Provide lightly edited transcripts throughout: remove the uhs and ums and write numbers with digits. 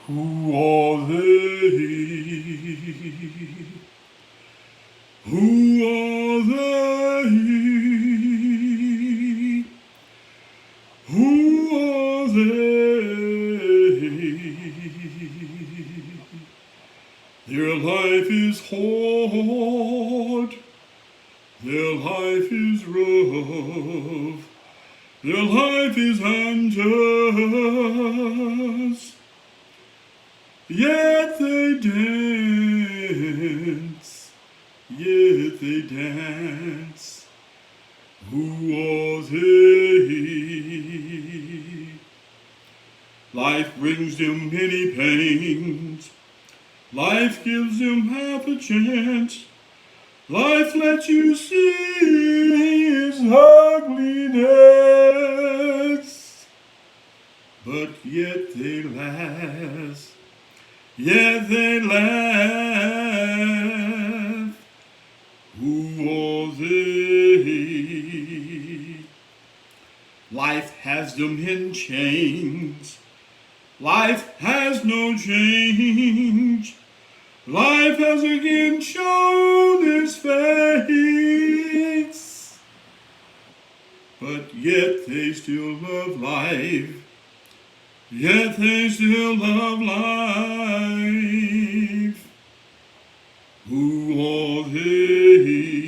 Who are they? Who are they? Who are they? Their life is hard. Their life is rough. Their life is unjust. Yet they dance. Yet they dance. Who are they? Life brings them many pains. Life gives them half a chance. Life lets you see its ugliness. But yet they last. Yet they laugh. Who are they? Life has them in chains. Life has no change. Life has again shown its face. But yet they still love life. Yet they still love life. Who are they?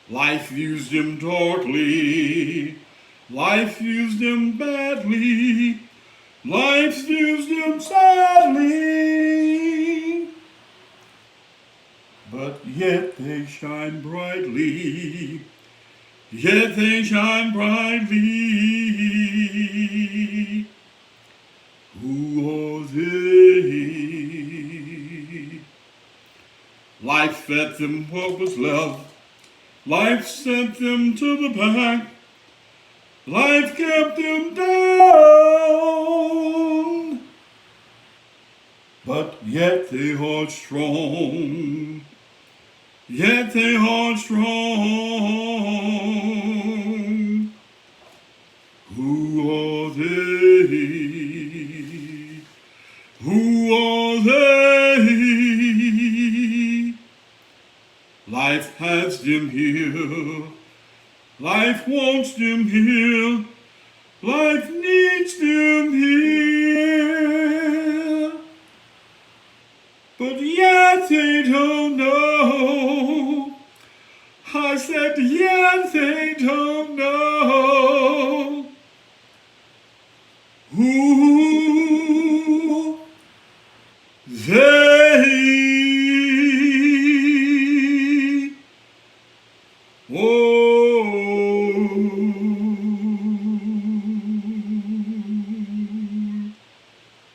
Life views them darkly. Life views them badly. Life views them sadly. But yet they shine brightly. Yet they shine brightly. Who are they? Life fed them what was left. Life sent them to the back. Life kept them down. But yet they are strong. Yet they are strong. Who are they? Who are they? Life has them here. Life wants them here. Life needs them here. But yet they don't know. I said, yet they don't know. Who they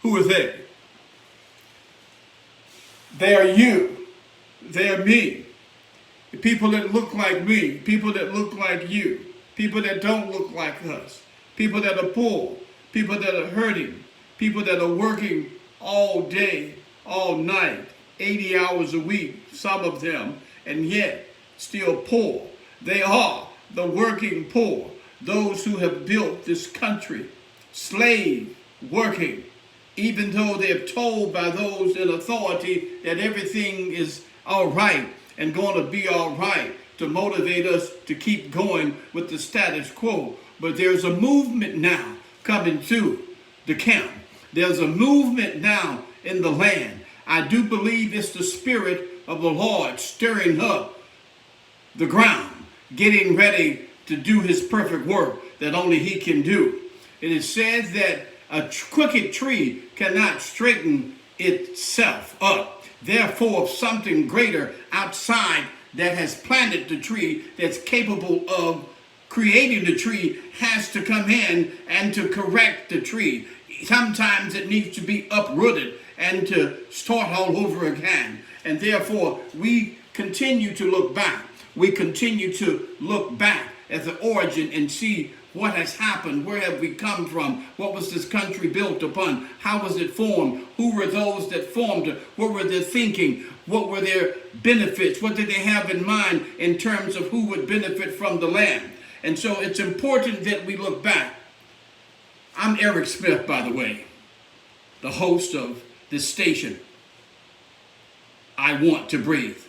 Who are they? They are you. They are me. The people that look like me. People that look like you. People that don't look like us. People that are poor. People that are hurting. People that are working all day, all night, 80 hours a week, some of them, and yet still poor. They are the working poor. Those who have built this country, slave working, even though they're told by those in authority that everything is all right and going to be all right, to motivate us to keep going with the status quo. But there's a movement now coming through the camp. There's a movement now in the land. I do believe it's the Spirit of the Lord stirring up the ground, getting ready to do his perfect work that only he can do. It is said that a crooked tree cannot straighten itself up. Therefore, something greater outside that has planted the tree, that's capable of creating the tree, has to come in and to correct the tree. Sometimes it needs to be uprooted and to start all over again. And therefore, we continue to look back. We continue to look back at the origin and see what has happened. Where have we come from? What was this country built upon? How was it formed? Who were those that formed it? What were their thinking? What were their benefits? What did they have in mind in terms of who would benefit from the land? And so it's important that we look back. I'm Eric Smith, by the way. the host of this station, I Want to Breathe.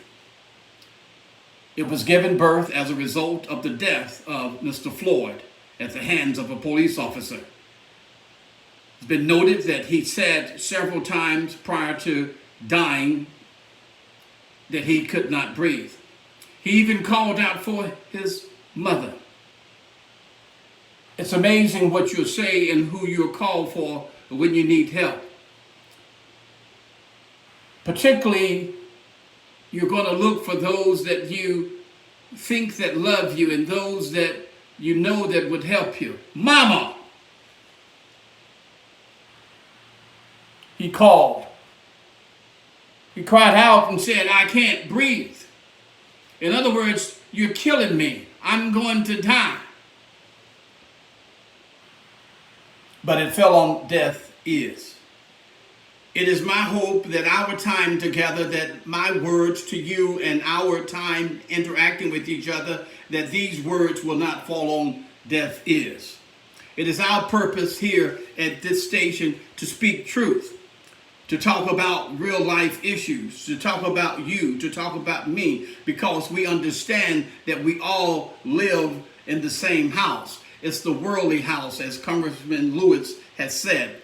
It was given birth as a result of the death of Mr. Floyd at the hands of a police officer. It's been noted that he said several times prior to dying that he could not breathe. He even called out for his mother. It's amazing what you say and who you're called for when you need help. Particularly, you're going to look for those that you think that love you and those that you know that would help you. Mama! He called. He cried out and said, I can't breathe. In other words, you're killing me. I'm going to die. But it fell on deaf ears. It is my hope that our time together, that my words to you and our time interacting with each other, that these words will not fall on deaf ears. It is our purpose here at this station to speak truth, to talk about real life issues, to talk about you, to talk about me, because we understand that we all live in the same house. It's the worldly house, as Congressman Lewis has said.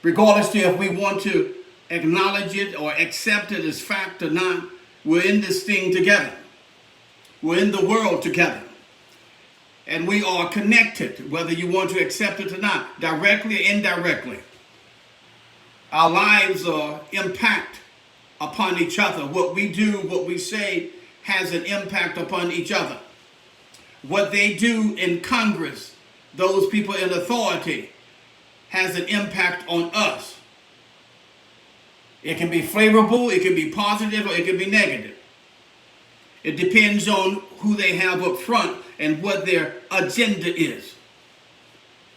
Regardless of if we want to acknowledge it or accept it as fact or not, we're in this thing together. We're in the world together. And we are connected, whether you want to accept it or not, directly or indirectly. Our lives are impact upon each other. What we do, what we say, has an impact upon each other. What they do in Congress, those people in authority, has an impact on us. It can be favorable, it can be positive, or it can be negative. It depends on who they have up front and what their agenda is.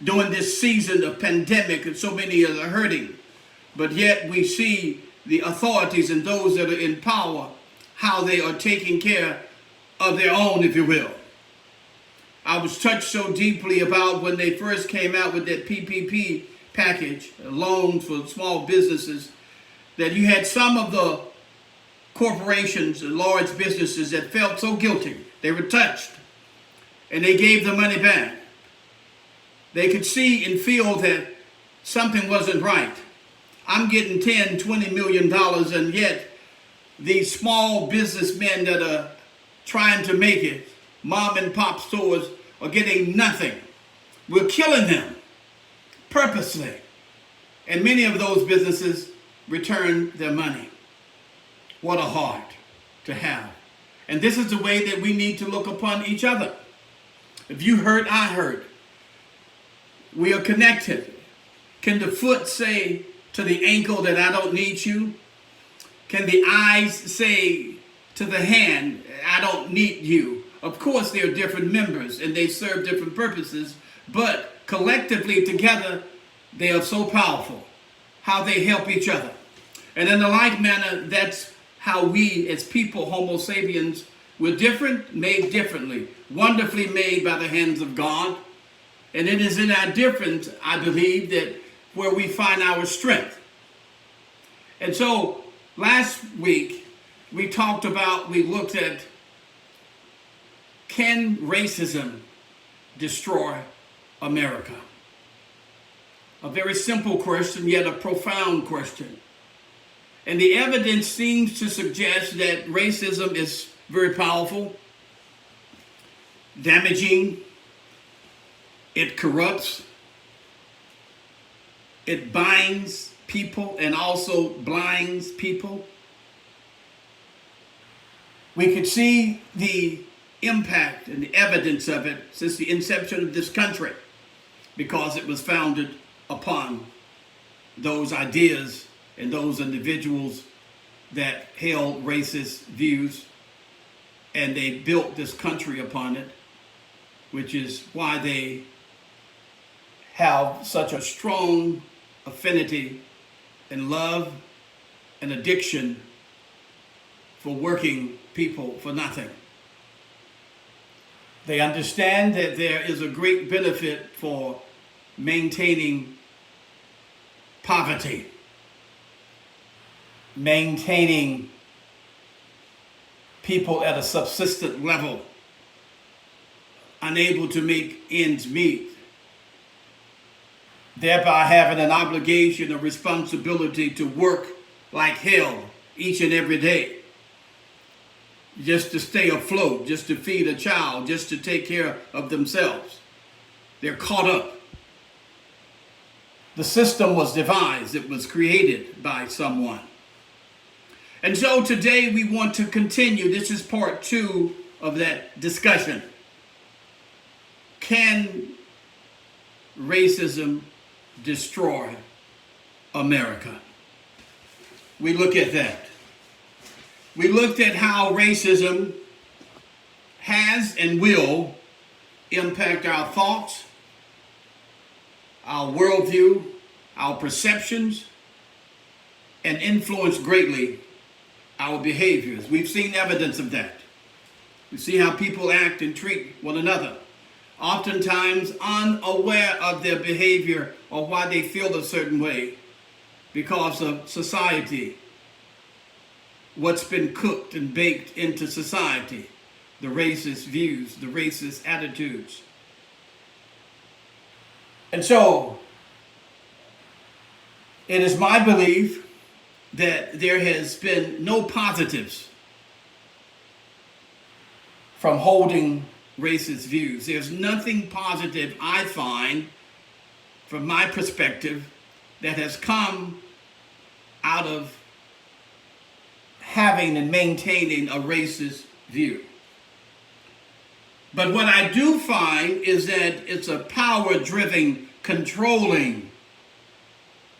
During this season of pandemic, and so many are hurting, but yet we see the authorities and those that are in power, how they are taking care of their own, if you will. I was touched so deeply about when they first came out with that PPP package, loans for small businesses, that you had some of the corporations and large businesses that felt so guilty. They were touched, and they gave the money back. They could see and feel that something wasn't right. I'm getting $10, $20 million, and yet these small businessmen that are trying to make it, mom and pop stores, are getting nothing. We're killing them purposely. And many of those businesses return their money. What a heart to have. And this is the way that we need to look upon each other. If you hurt, I hurt. We are connected. Can the foot say to the ankle that I don't need you? Can the eyes say to the hand, I don't need you? Of course, they're different members and they serve different purposes, but collectively together, they are so powerful, how they help each other. And in the like manner, that's how we as people, Homo sapiens, we're different, made differently, wonderfully made by the hands of God. And it is in our difference, I believe, that where we find our strength. And so last week, we looked at, can racism destroy America? A very simple question, yet a profound question. And the evidence seems to suggest that racism is very powerful, damaging, it corrupts, it binds people and also blinds people. We could see the impact and the evidence of it since the inception of this country, because it was founded upon those ideas and those individuals that held racist views, and they built this country upon it, which is why they have such a strong affinity and love and addiction for working people for nothing. They understand that there is a great benefit for maintaining poverty, maintaining people at a subsistent level, unable to make ends meet, thereby having an obligation, a responsibility to work like hell each and every day, just to stay afloat, just to feed a child, just to take care of themselves. They're caught up. The system was devised, it was created by someone. And so today we want to continue. This is part 2 of that discussion. Can racism destroy America? We look at that. We looked at how racism has and will impact our thoughts, our worldview, our perceptions, and influence greatly our behaviors. We've seen evidence of that. We see how people act and treat one another, oftentimes unaware of their behavior or why they feel a certain way because of society, what's been cooked and baked into society, the racist views, the racist attitudes. And so, it is my belief that there has been no positives from holding racist views. There's nothing positive I find, from my perspective, that has come out of having and maintaining a racist view. But what I do find is that it's a power-driven, controlling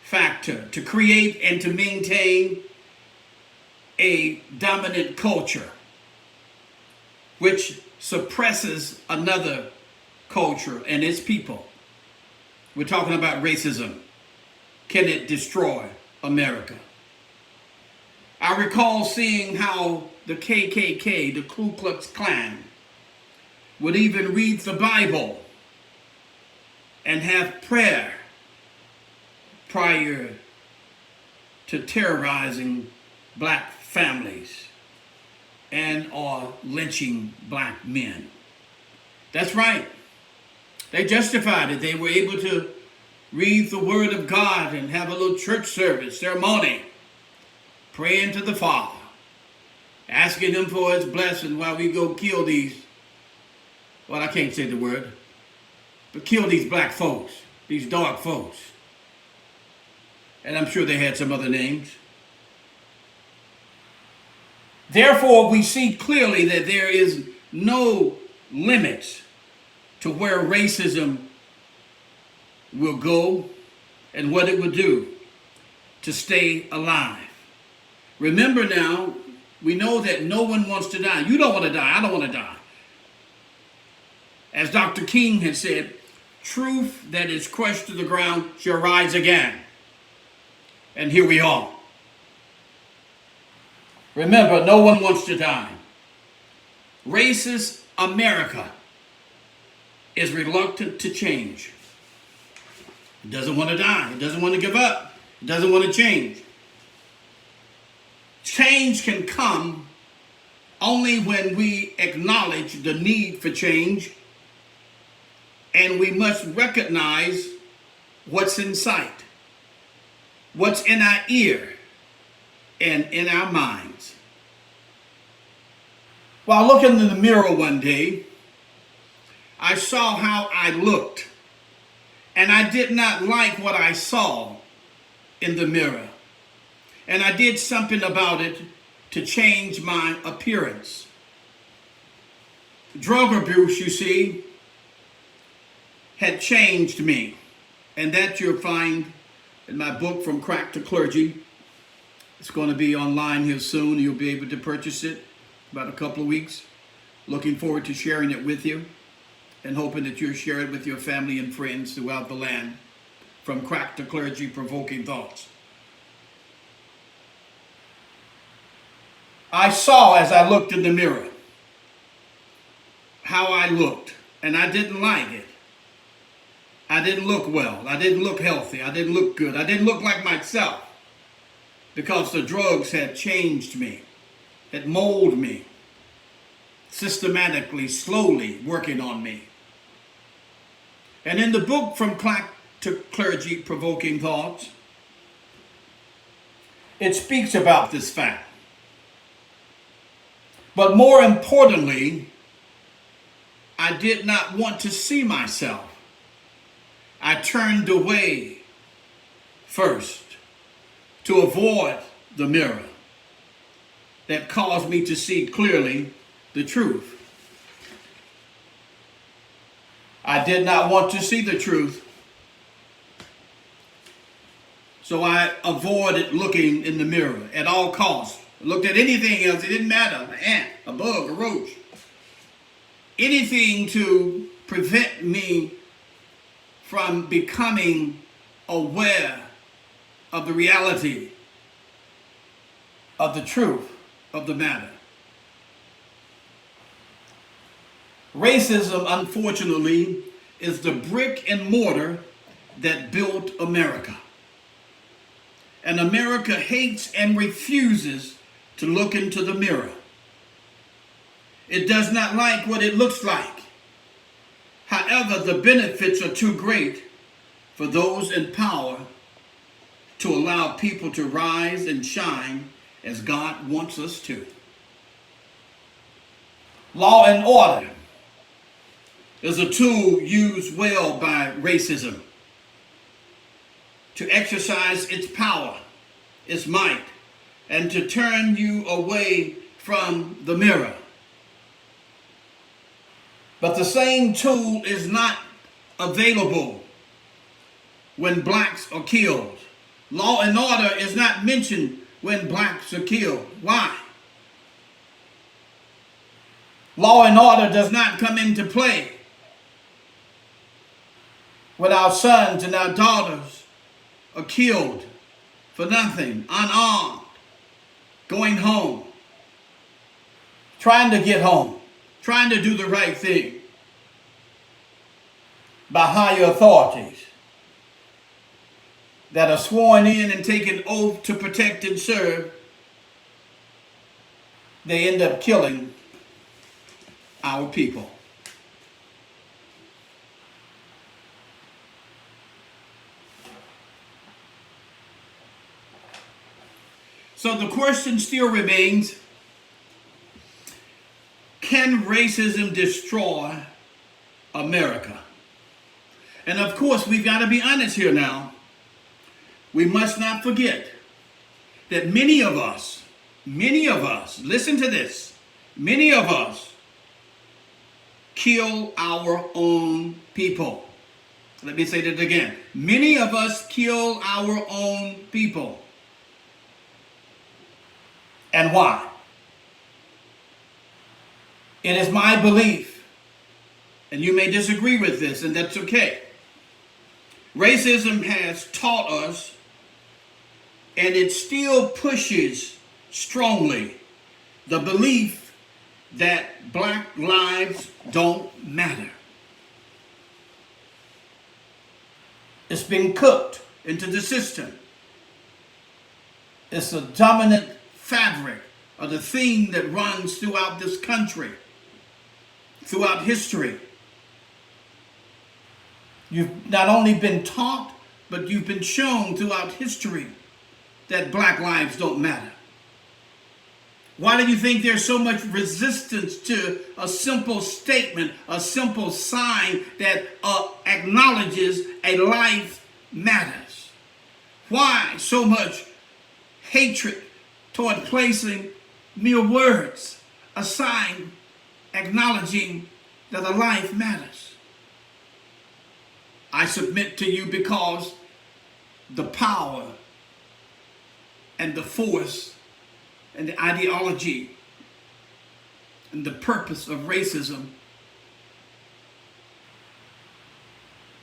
factor to create and to maintain a dominant culture, which suppresses another culture and its people. We're talking about racism. Can it destroy America? I recall seeing how the KKK, the Ku Klux Klan, would even read the Bible and have prayer prior to terrorizing black families and or lynching black men. That's right. They justified it. They were able to read the Word of God and have a little church service, ceremony, praying to the Father, asking Him for His blessing while we go kill these, well, I can't say the word, but kill these black folks, these dark folks. And I'm sure they had some other names. Therefore, we see clearly that there is no limits to where racism will go and what it will do to stay alive. Remember now, we know that no one wants to die. You don't want to die. I don't want to die. As Dr. King had said, truth that is crushed to the ground shall rise again. And here we are. Remember, no one wants to die. Racist America is reluctant to change. It doesn't want to die. It doesn't want to give up. It doesn't want to change. Change can come only when we acknowledge the need for change, and we must recognize what's in sight, what's in our ear, and in our minds. While looking in the mirror one day, I saw how I looked, and I did not like what I saw in the mirror. And I did something about it to change my appearance. Drug abuse, you see, had changed me. And that you'll find in my book, From Crack to Clergy. It's going to be online here soon. You'll be able to purchase it about a couple of weeks. Looking forward to sharing it with you and hoping that you'll share it with your family and friends throughout the land. From Crack to Clergy, Provoking Thoughts. I saw as I looked in the mirror how I looked, and I didn't like it. I I didn't look well. I didn't look healthy. I didn't look good. I didn't look like myself because the drugs had changed me, had molded me, systematically, slowly working on me. And in the book From Clack to Clergy, Provoking Thoughts, it speaks about this fact. But more importantly, I did not want to see myself. I turned away first to avoid the mirror that caused me to see clearly the truth. I did not want to see the truth, so I avoided looking in the mirror at all costs. I looked at anything else, it didn't matter, an ant, a bug, a roach. Anything to prevent me from becoming aware of the reality of the truth of the matter. Racism, unfortunately, is the brick and mortar that built America. And America hates and refuses to look into the mirror. It does not like what it looks like. However, the benefits are too great for those in power to allow people to rise and shine as God wants us to. Law and order is a tool used well by racism to exercise its power, its might, and to turn you away from the mirror. But the same tool is not available when blacks are killed. Law and order is not mentioned when blacks are killed. Why? Law and order does not come into play when our sons and our daughters are killed for nothing, unarmed, going home, trying to get home, trying to do the right thing by higher authorities that are sworn in and take an oath to protect and serve. They end up killing our people. So the question still remains, can racism destroy America? And of course, we've got to be honest here now. We must not forget that many of us, listen to this, many of us kill our own people. Let me say that again. Many of us kill our own people. And why? It is my belief, and you may disagree with this, and that's okay. Racism has taught us, and it still pushes strongly, the belief that black lives don't matter. It's been cooked into the system. It's a dominant fabric of the theme that runs throughout this country, throughout history. You've not only been taught, but you've been shown throughout history that black lives don't matter. Why do you think there's so much resistance to a simple statement, a simple sign that acknowledges a life matters? Why so much hatred toward placing mere words, a sign acknowledging that a life matters? I submit to you because the power and the force and the ideology and the purpose of racism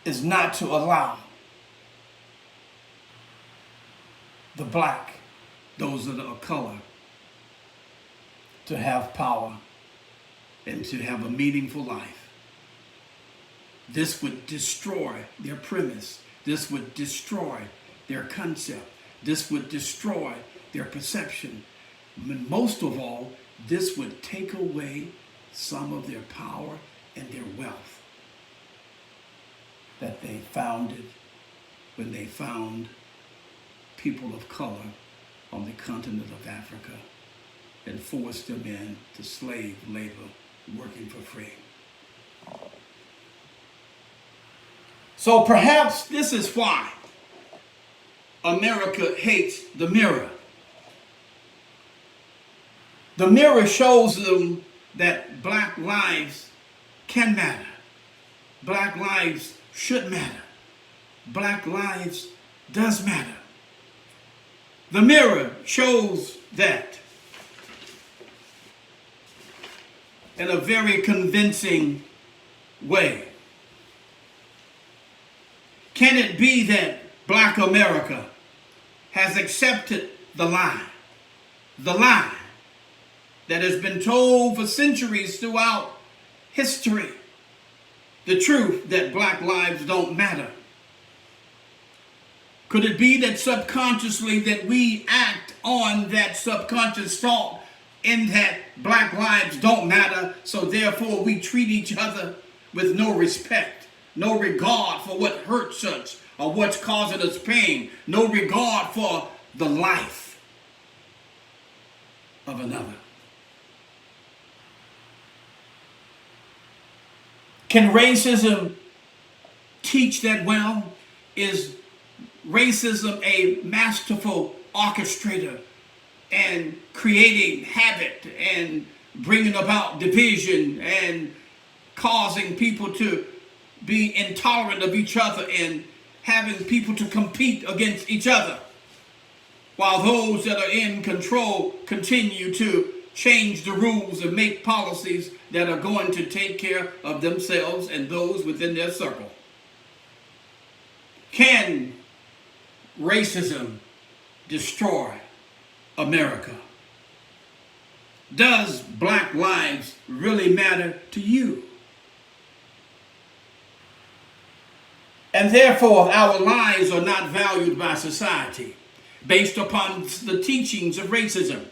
is not to allow the black, those that are of color, to have power and to have a meaningful life. This would destroy their premise. This would destroy their concept. This would destroy their perception. And most of all, this would take away some of their power and their wealth that they founded when they found people of color on the continent of Africa and forced them into slave labor, working for free. So perhaps this is why America hates the mirror. The mirror shows them that black lives can matter. Black lives should matter. Black lives does matter. The mirror shows that in a very convincing way. Can it be that Black America has accepted the lie that has been told for centuries throughout history, the truth that black lives don't matter? Could it be that subconsciously that we act on that subconscious thought in that black lives don't matter, so therefore we treat each other with no respect, no regard for what hurts us or what's causing us pain, no regard for the life of another? Can racism teach that well? Is racism a masterful orchestrator and creating havoc and bringing about division and causing people to be intolerant of each other and having people to compete against each other, while those that are in control continue to change the rules and make policies that are going to take care of themselves and those within their circle? Can racism destroy America? Does black lives really matter to you? And therefore, our lives are not valued by society based upon the teachings of racism.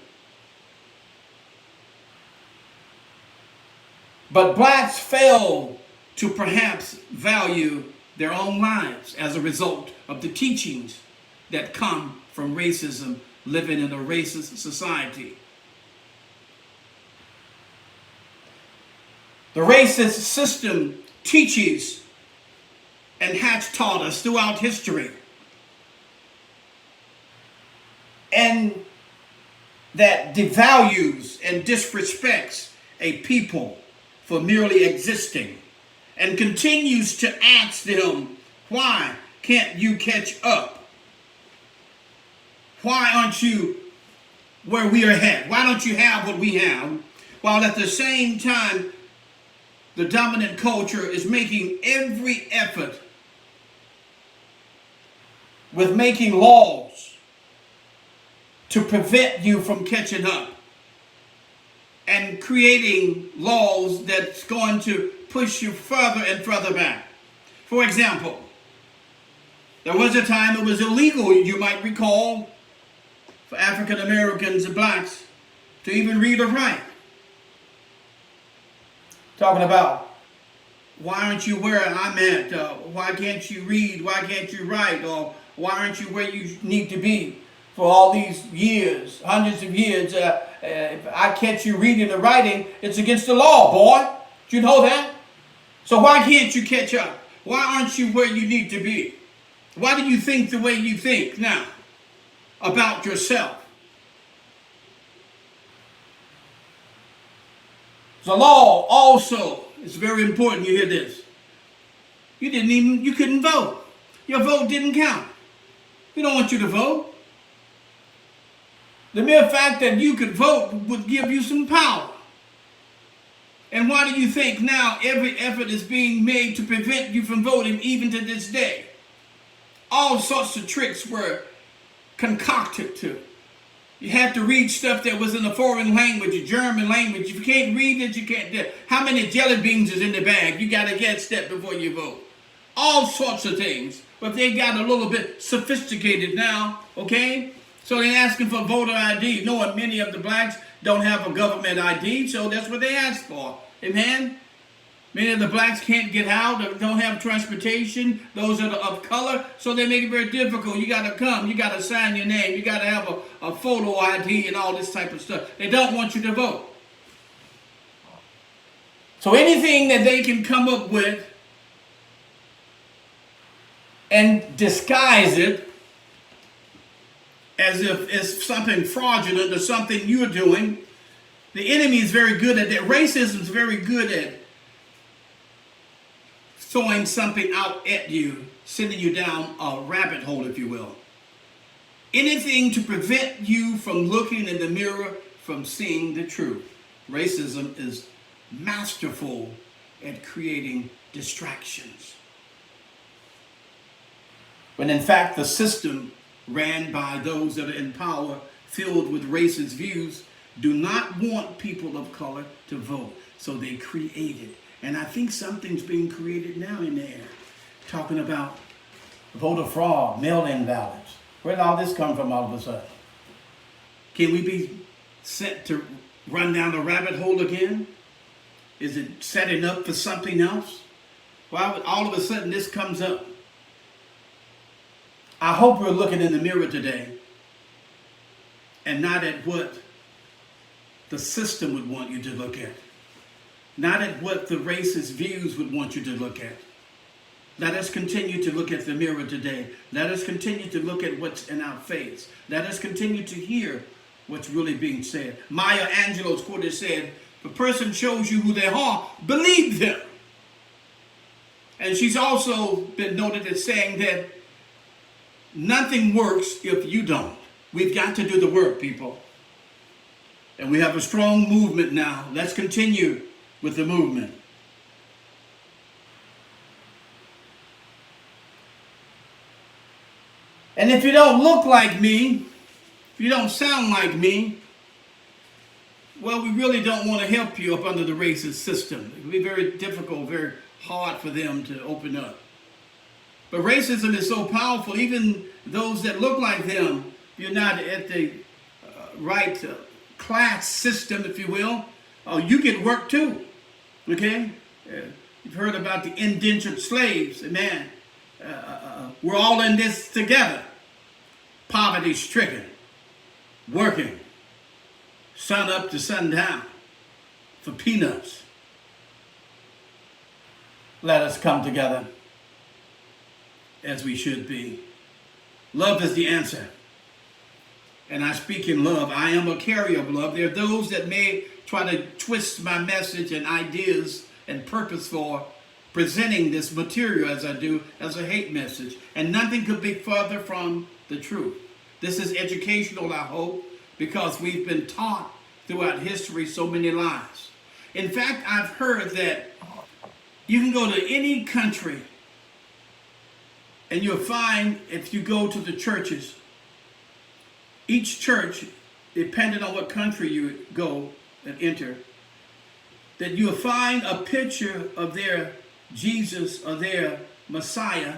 But blacks fail to perhaps value their own lives as a result of the teachings that come from racism, living in a racist society. The racist system teaches and has taught us throughout history, and that devalues and disrespects a people for merely existing, and continues to ask them, why can't you catch up? Why aren't you where we are at? Why don't you have what we have? While at the same time, the dominant culture is making every effort with making laws to prevent you from catching up, and creating laws that's going to push you further and further back. For example, there was a time it was illegal, you might recall, for African Americans and blacks to even read or write. Talking about, why aren't you where I'm at? Why can't you read? Why can't you write? Or why aren't you where you need to be for all these years, hundreds of years? If I catch you reading or writing, it's against the law, boy. Do you know that? So why can't you catch up? Why aren't you where you need to be? Why do you think the way you think now about yourself? The law also is very important. You hear this. You couldn't vote. Your vote didn't count. We don't want you to vote. The mere fact that you could vote would give you some power. And why do you think now every effort is being made to prevent you from voting, even to this day? All sorts of tricks were concocted to You had to read stuff that was in a foreign language, a German language. If you can't read it, you can't do it. How many jelly beans is in the bag? You got to catch that before you vote. All sorts of things. But they got a little bit sophisticated now, okay? So they're asking for voter ID, knowing many of the blacks don't have a government ID, so that's what they ask for. Amen? Many of the blacks can't get out, don't have transportation, those that are of color, so they make it very difficult. You got to come, you got to sign your name, you got to have a photo ID and all this type of stuff. They don't want you to vote. So anything that they can come up with and disguise it as if it's something fraudulent or something you're doing, the enemy is very good at that. Racism is very good at throwing something out at you, sending you down a rabbit hole, if you will. Anything to prevent you from looking in the mirror, from seeing the truth. Racism is masterful at creating distractions. When in fact the system ran by those that are in power, filled with racist views, do not want people of color to vote. So they created. And I think something's being created now in the air. Talking about voter fraud, mail-in ballots. Where did all this come from all of a sudden? Can we be set to run down the rabbit hole again? Is it setting up for something else? Why would all of a sudden this comes up? I hope we're looking in the mirror today and not at what the system would want you to look at. Not at what the racist views would want you to look at. Let us continue to look at the mirror today. Let us continue to look at what's in our face. Let us continue to hear what's really being said. Maya Angelou's quote said, if a person shows you who they are, believe them. And she's also been noted as saying that nothing works if you don't. We've got to do the work, people. And we have a strong movement now. Let's continue with the movement. And if you don't look like me, if you don't sound like me, well, we really don't want to help you up under the racist system. It will be very difficult, very hard for them to open up. But racism is so powerful, even those that look like them, you're not at the right class system, if you will, you get work too. Okay? You've heard about the indentured slaves. Man, we're all in this together. Poverty stricken, working, sun up to sundown for peanuts. Let us come together as we should be. Love is the answer. And I speak in love. I am a carrier of love. There are those that may try to twist my message and ideas and purpose for presenting this material as I do as a hate message. And nothing could be further from the truth. This is educational, I hope, because we've been taught throughout history so many lies. In fact, I've heard that you can go to any country and you'll find, if you go to the churches, each church, depending on what country you go and enter, that you'll find a picture of their Jesus or their Messiah,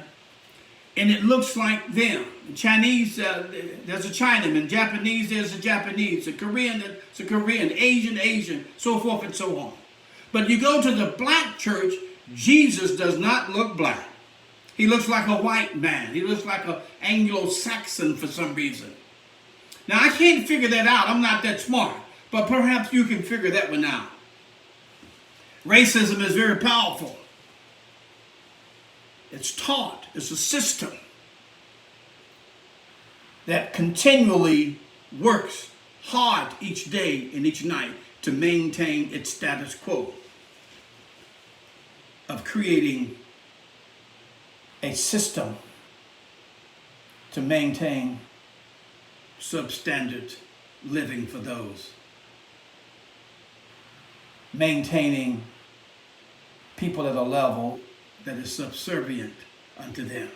and it looks like them. In Chinese, there's a Chinaman. Japanese, there's a Japanese. A Korean, there's a Korean. Asian, so forth and so on. But you go to the black church, Jesus does not look black. He looks like a white man. He looks like an Anglo-Saxon for some reason. Now, I can't figure that out. I'm not that smart. But perhaps you can figure that one out. Racism is very powerful. It's taught. It's a system that continually works hard each day and each night to maintain its status quo of creating a system to maintain substandard living for those, maintaining people at a level that is subservient unto them.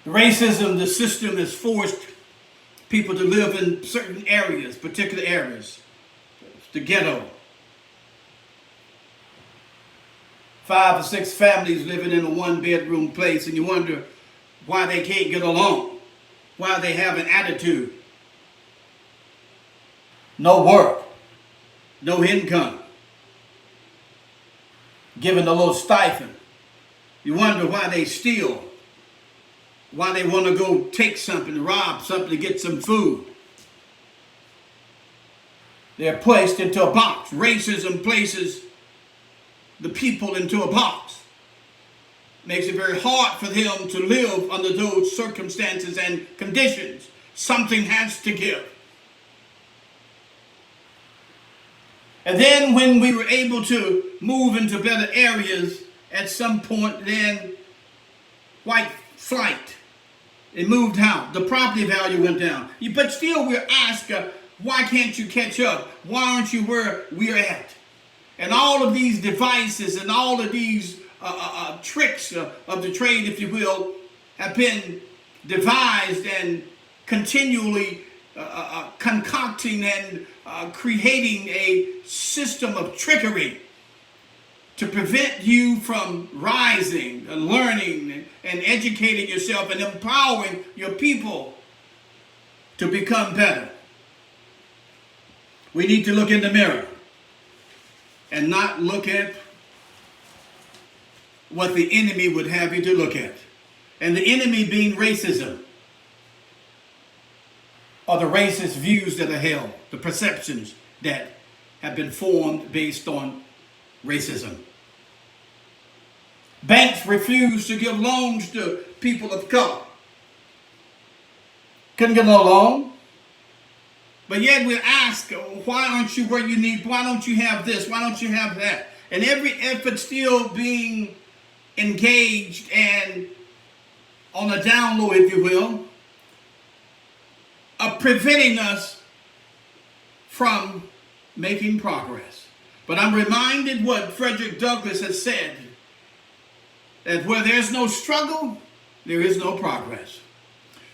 Racism, the system has forced people to live in certain areas, particular areas. The ghetto. 5 or 6 families living in a 1-bedroom place, and you wonder why they can't get along, why they have an attitude. No work, no income, given a little stipend. You wonder why they steal, why they want to go take something, rob something to get some food. They're placed into a box. Racism places the people into a box. Makes it very hard for them to live under those circumstances and conditions. Something has to give. And then when we were able to move into better areas, at some point then white flight, it moved out. The property value went down. But still we're asked, why can't you catch up? Why aren't you where we're at? And all of these devices and all of these tricks of the trade, if you will, have been devised and continually concocting and creating a system of trickery to prevent you from rising and learning and educating yourself and empowering your people to become better. We need to look in the mirror and not look at what the enemy would have you to look at. And the enemy being racism, or the racist views that are held, the perceptions that have been formed based on racism. Banks refuse to give loans to people of color. Couldn't get no loan. But yet we ask, why aren't you where you need? Why don't you have this? Why don't you have that? And every effort still being engaged and on a down low, if you will, of preventing us from making progress. But I'm reminded what Frederick Douglass has said, that where there's no struggle, there is no progress.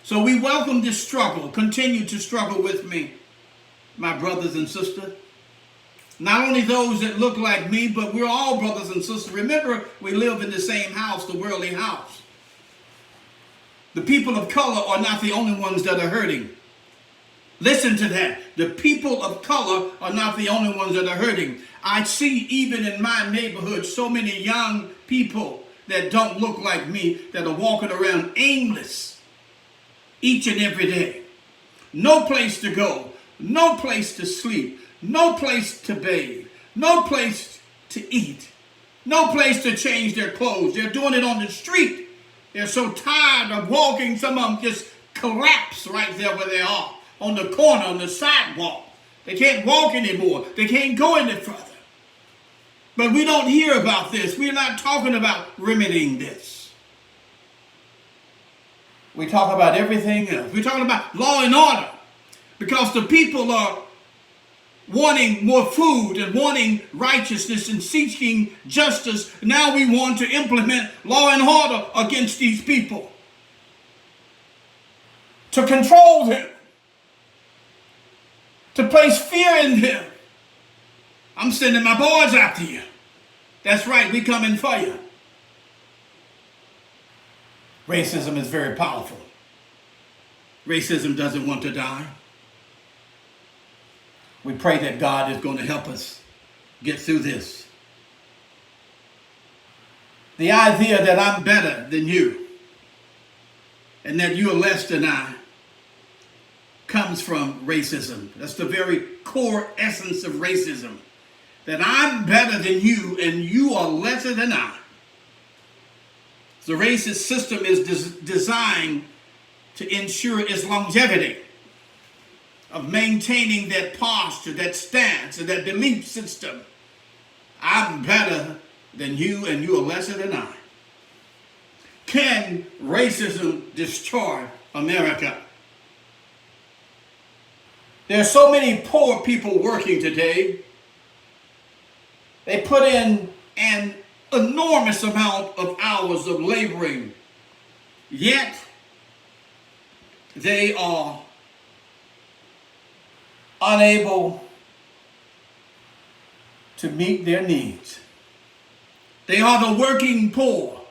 So we welcome this struggle. Continue to struggle with me, my brothers and sisters. Not only those that look like me, but we're all brothers and sisters. Remember, we live in the same house, the worldly house. The people of color are not the only ones that are hurting. Listen to that. The people of color are not the only ones that are hurting. I see even in my neighborhood so many young people that don't look like me that are walking around aimless each and every day. No place to go, no place to sleep, no place to bathe, no place to eat, no place to change their clothes. They're doing it on the street. They're so tired of walking, some of them just collapse right there where they are, on the corner, on the sidewalk. They can't walk anymore. They can't go any further. But we don't hear about this. We're not talking about remedying this. We talk about everything else. We're talking about law and order, because the people are wanting more food and wanting righteousness and seeking justice. Now we want to implement law and order against these people, to control them, to place fear in them. I'm sending my boys after you. That's right, we coming for you. Racism is very powerful. Racism doesn't want to die. We pray that God is going to help us get through this. The idea that I'm better than you and that you're less than I comes from racism. That's the very core essence of racism. That I'm better than you and you are lesser than I. The racist system is designed to ensure its longevity of maintaining that posture, that stance, and that belief system. I'm better than you and you are lesser than I. Can racism destroy America? There are so many poor people working today. They put in an enormous amount of hours of laboring. Yet, they are unable to meet their needs. They are the working poor.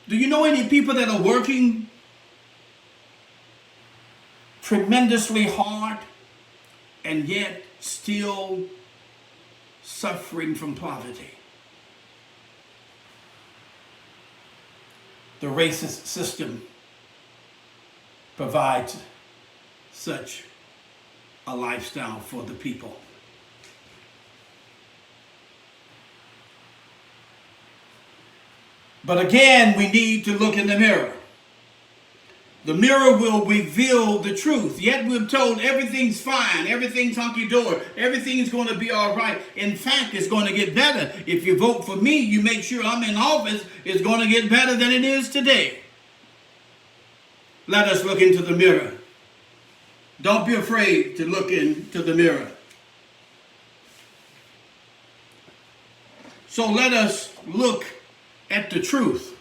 Do you know any people that are working tremendously hard and yet still suffering from poverty? The racist system provides such a lifestyle for the people. But again, we need to look in the mirror. The mirror will reveal the truth. Yet we're told everything's fine, everything's hunky-dory, everything's going to be all right. In fact, it's going to get better. If you vote for me, you make sure I'm in office, it's going to get better than it is today. Let us look into the mirror. Don't be afraid to look into the mirror. So let us look at the truth.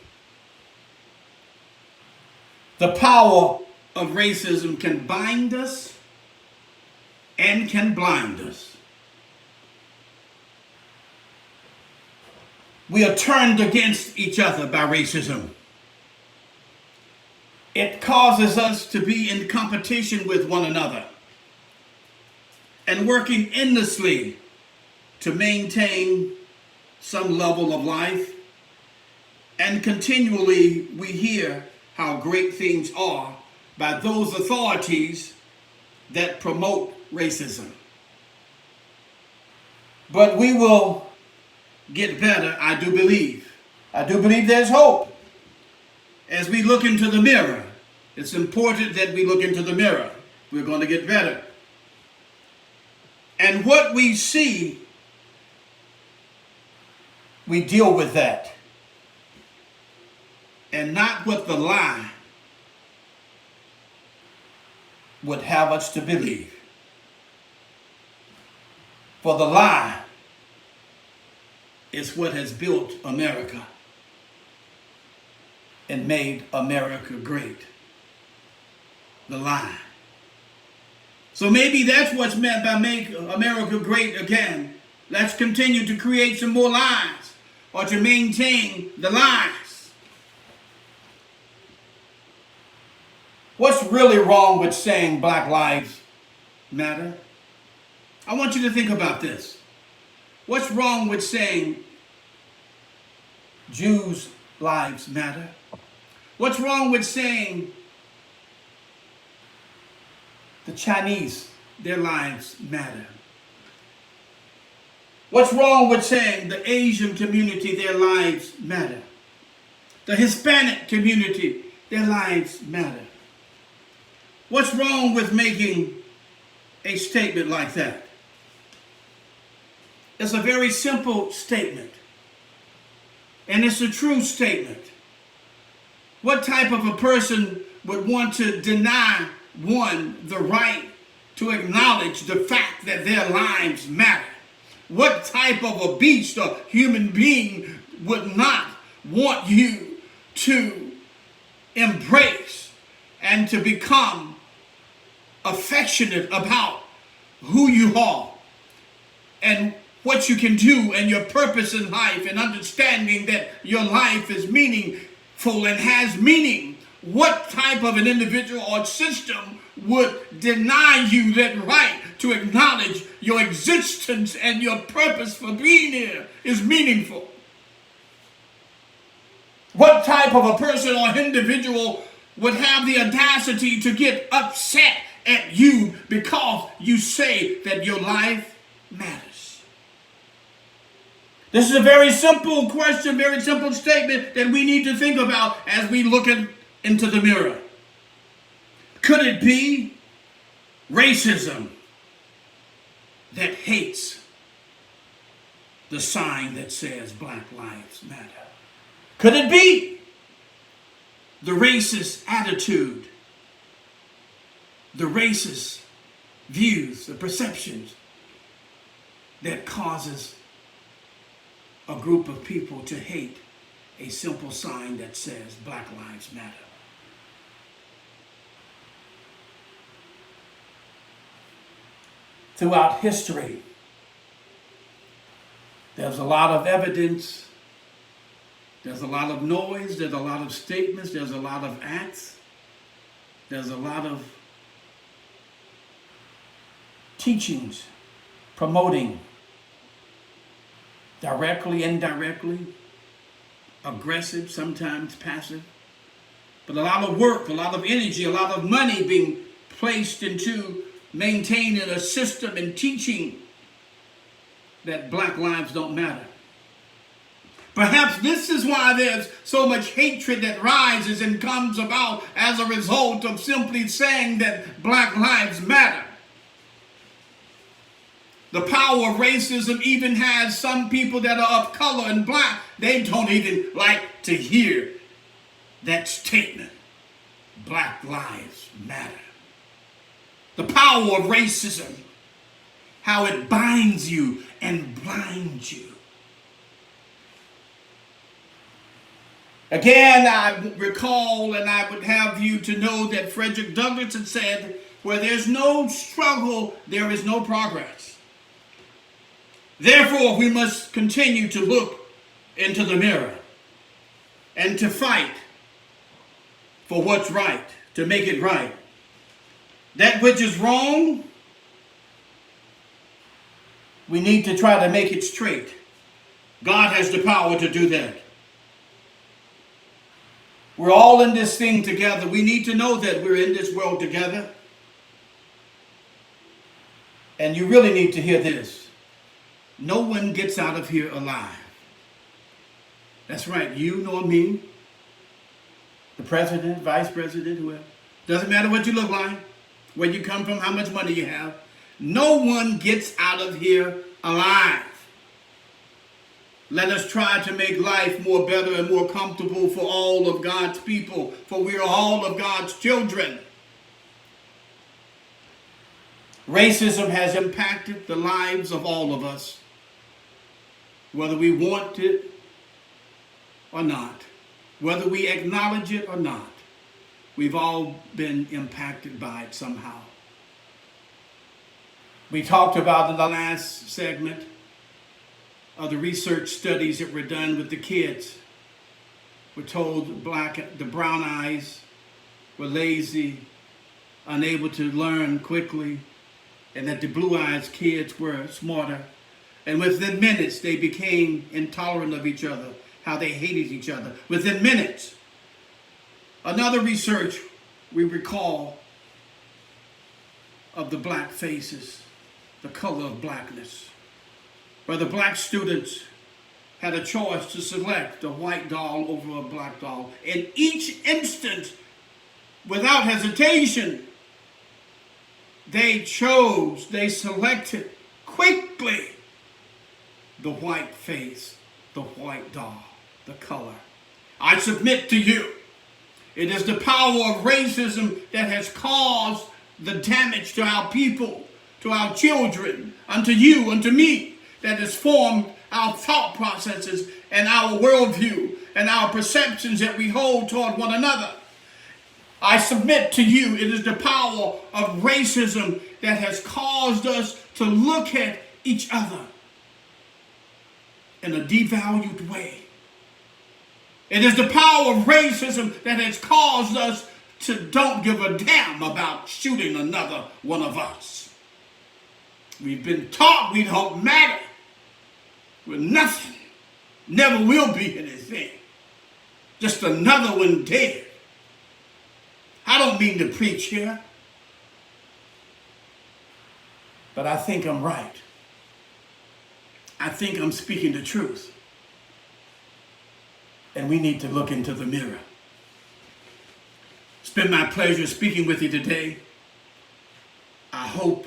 The power of racism can bind us and can blind us. We are turned against each other by racism. It causes us to be in competition with one another and working endlessly to maintain some level of life. And continually we hear how great things are by those authorities that promote racism. But we will get better, I do believe. I do believe there's hope. As we look into the mirror, it's important that we look into the mirror. We're going to get better. And what we see, we deal with that. And not what the lie would have us to believe. For the lie is what has built America and made America great. The lie. So maybe that's what's meant by make America great again. Let's continue to create some more lies or to maintain the lies. What's really wrong with saying Black Lives Matter? I want you to think about this. What's wrong with saying Jews' lives matter? What's wrong with saying the Chinese, their lives matter? What's wrong with saying the Asian community, their lives matter? The Hispanic community, their lives matter? What's wrong with making a statement like that? It's a very simple statement. And it's a true statement. What type of a person would want to deny one the right to acknowledge the fact that their lives matter? What type of a beast or human being would not want you to embrace and to become affectionate about who you are and what you can do and your purpose in life, and understanding that your life is meaningful and has meaning? What type of an individual or system would deny you that right to acknowledge your existence and your purpose for being here is meaningful? What type of a person or individual would have the audacity to get upset at you because you say that your life matters? This is a very simple question, very simple statement that we need to think about as we look into the mirror. Could it be racism that hates the sign that says Black Lives Matter? Could it be the racist attitude, the racist views, the perceptions that causes a group of people to hate a simple sign that says Black Lives Matter? throughout history. There's a lot of evidence, there's a lot of noise, there's a lot of statements, there's a lot of acts, there's a lot of teachings promoting directly, indirectly, aggressive, sometimes passive, but a lot of work, a lot of energy, a lot of money being placed into maintaining a system and teaching that black lives don't matter. Perhaps this is why there's so much hatred that rises and comes about as a result of simply saying that black lives matter. The power of racism even has some people that are of color and black, they don't even like to hear that statement. Black lives matter. The power of racism, how it binds you and blinds you. Again, I recall and I would have you to know that Frederick Douglass had said, where there's no struggle, there is no progress. Therefore, we must continue to look into the mirror and to fight for what's right, to make it right. That which is wrong, we need to try to make it straight. God has the power to do that. We're all in this thing together. We need to know that we're in this world together. And you really need to hear this. No one gets out of here alive. That's right, you nor me, the president, vice president, whoever. Doesn't matter what you look like, where you come from, how much money you have. No one gets out of here alive. Let us try to make life more better and more comfortable for all of God's people, for we are all of God's children. Racism has impacted the lives of all of us, whether we want it or not, whether we acknowledge it or not. We've all been impacted by it somehow. We talked about in the last segment of the research studies that were done with the kids. We're told the brown eyes were lazy, unable to learn quickly, and that the blue eyes kids were smarter. And within minutes, they became intolerant of each other, how they hated each other. Within minutes. Another research we recall of the black faces, the color of blackness, where the black students had a choice to select a white doll over a black doll. In each instance, without hesitation, they selected quickly the white face, the white doll, the color. I submit to you, it is the power of racism that has caused the damage to our people, to our children, unto you, unto me, that has formed our thought processes and our worldview and our perceptions that we hold toward one another. I submit to you, it is the power of racism that has caused us to look at each other in a devalued way. It is the power of racism that has caused us to don't give a damn about shooting another one of us. We've been taught we don't matter. We're nothing. Never will be anything. Just another one dead. I don't mean to preach here, but I think I'm right. I think I'm speaking the truth. And we need to look into the mirror. It's been my pleasure speaking with you today. I hope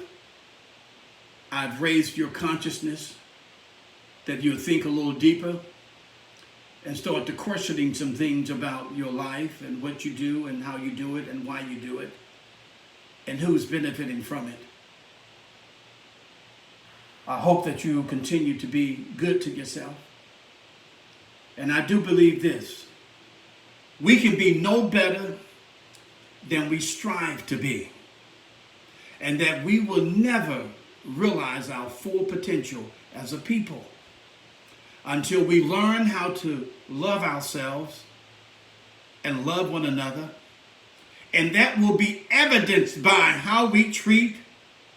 I've raised your consciousness, that you'll think a little deeper and start to questioning some things about your life and what you do and how you do it and why you do it and who's benefiting from it. I hope that you continue to be good to yourself. And I do believe this: we can be no better than we strive to be. And that we will never realize our full potential as a people. Until we learn how to love ourselves and love one another, and that will be evidenced by how we treat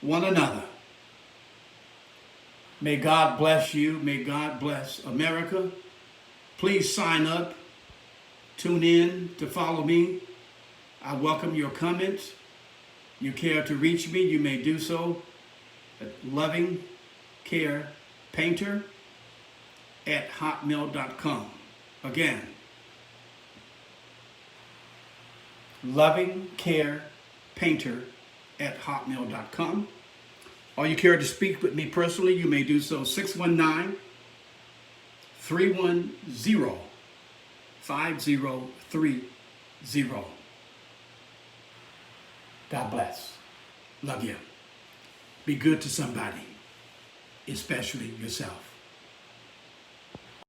one another. May God bless you. May God bless America. Please sign up. Tune in to follow me. I welcome your comments. You care to reach me, you may do so at lovingcarepainter@hotmail.com. Again, lovingcarepainter@hotmail.com. Or you care to speak with me personally, you may do so 619-310-5030. God bless. Love you. Be good to somebody, especially yourself.